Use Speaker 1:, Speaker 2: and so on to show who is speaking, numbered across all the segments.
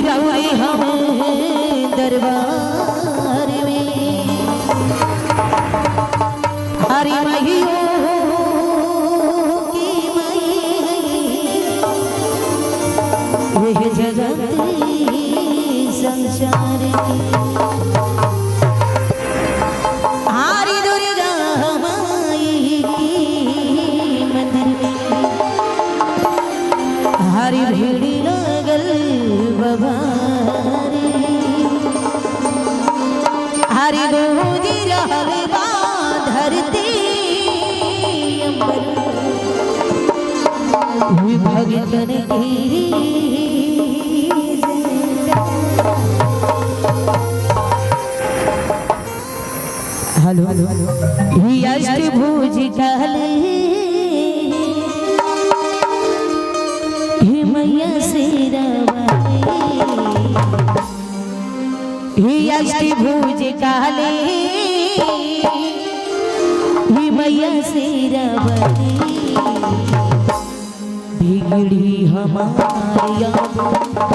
Speaker 1: गौरी हम दरबार में हरि महियों की मई यह जगत संसार हरि दुर्गा माई की मंदिर में हरि भीड़ लगल बबारे हरि गूंज रहल बा धरती अंबर भगतन की हेलो अष्टभुज टहले मैया से अष्टभुज टहले मैया से बिगड़ी हमारी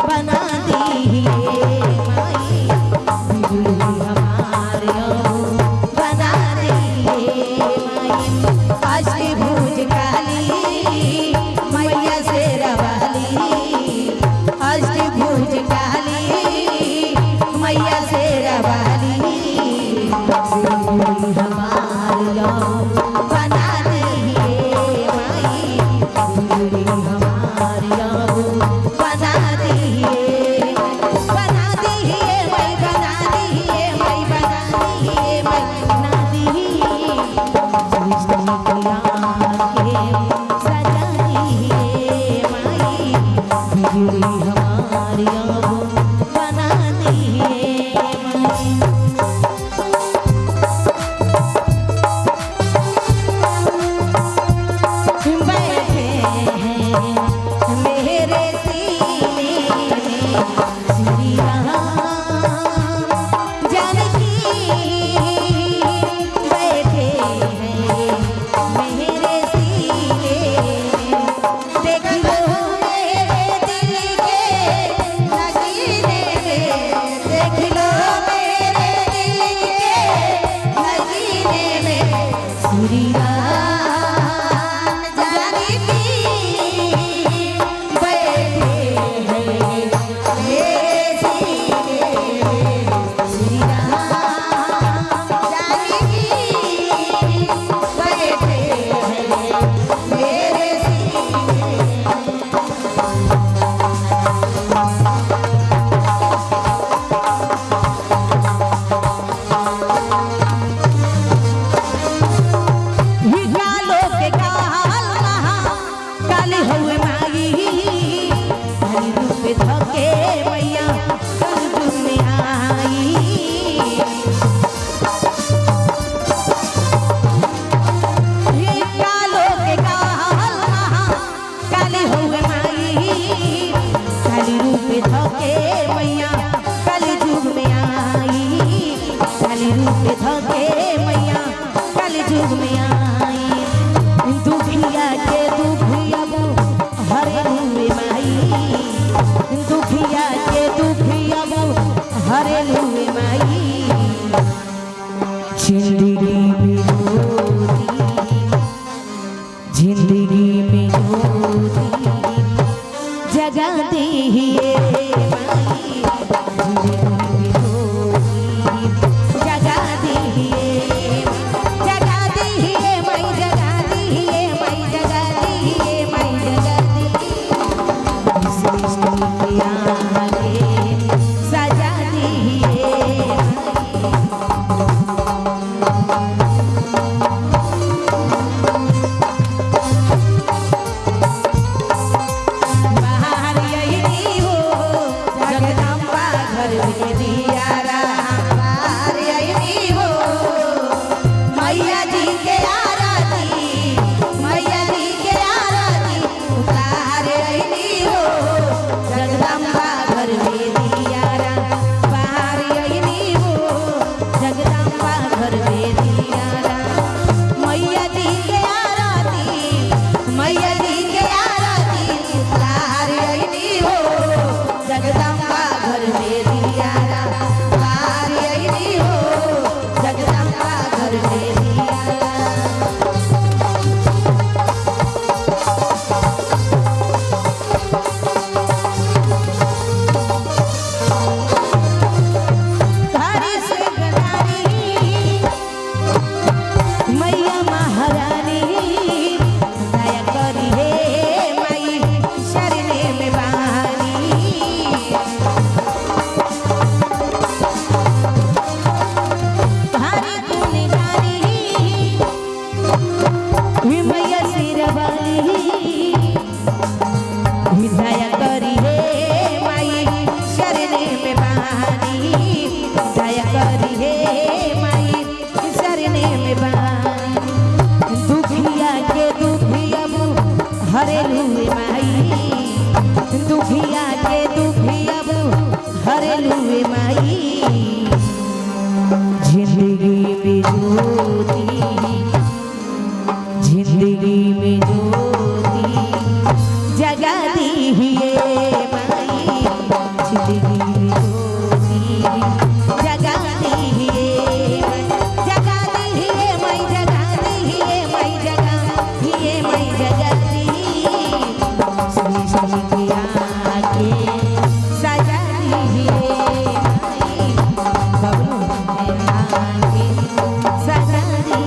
Speaker 1: बना दी माई बिगड़ी हमारी बना दी माई अष्टभुज काली मैया से रवाली अष्टभुज काली मैया से रवाली बिगड़ी हमारी बना दी माई बिगड़ी हमारी बना दी बना दी मैं बना दी मैं बना दी मैं बना दी सजा दी माई बिगड़ी हमारी बना दी माई बैठे हैं मेरे सीने में श्री राम जानकी बैठे हैं मेरे सीने में देख लो मेरे दिल के नगीने में देख लो मेरे दिल के नगीने में श्री राम जानकी बैठे हैं मेरे सीने में श्री राम जानकी बैठे हैं मेरे सीने कालो के काल महा काली हुए माई हरि रूप धके मैया कंजूस में आई कालो के काल महा काली हुए माई काली रूप धके मैया काली जुग में आई काली रूप धके मैया काली जुग में आई दुखिया के दुखिया हरे हुए माई दुखिया के दुखिया हरे हुए माई जिंदगी में ज्योति जगा दी माई जिंदगी में ज्योति जगा दी जगा दी माई जगा दी माई जगा दी माई जगा दी सृष्टि के आगे सजा दी घर में दियारा बारी अइली हो जगदम्बा घर में दियारा धारी से गदारी मैया महारानी दया करी हे माई शरणे में बानी धारी तूने जानी वी मैया सिरवाली दया करी हे माई शरणे में बानी दया करी हे माई शरणे में बानी दुखिया के दुखिया हरेलू माई दुखिया के दुखिया हरेलू माई जिंदगी में ज्योति जिंदगी में ज्योति जगा दी है माई जिंदगी में ज्योति जगा दी है जगा दी है माई जगा दी है माई जगा दी है माई जगा दी श्री श्री के आगे सजा दी है माई बबलू के आगे सजा दी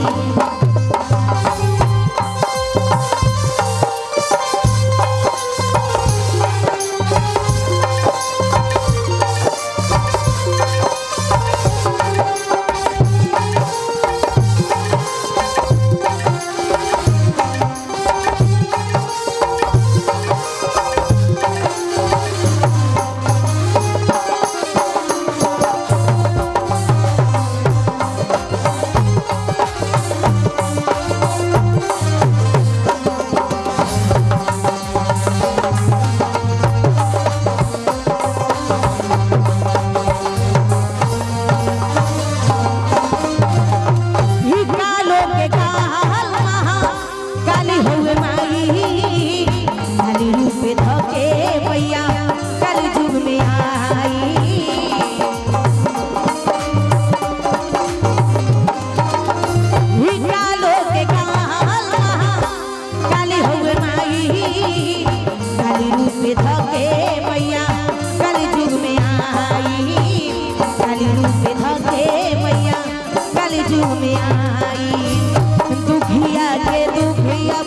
Speaker 1: दुखिया के दुखिया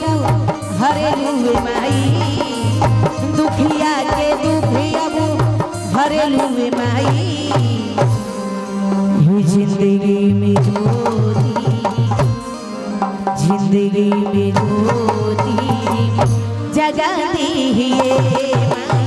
Speaker 1: हरेलू माई दुखिया के दुखिया हरेलू माई जिंदगी में ज्योति जिंदगी में ज्योति जगा दी है माई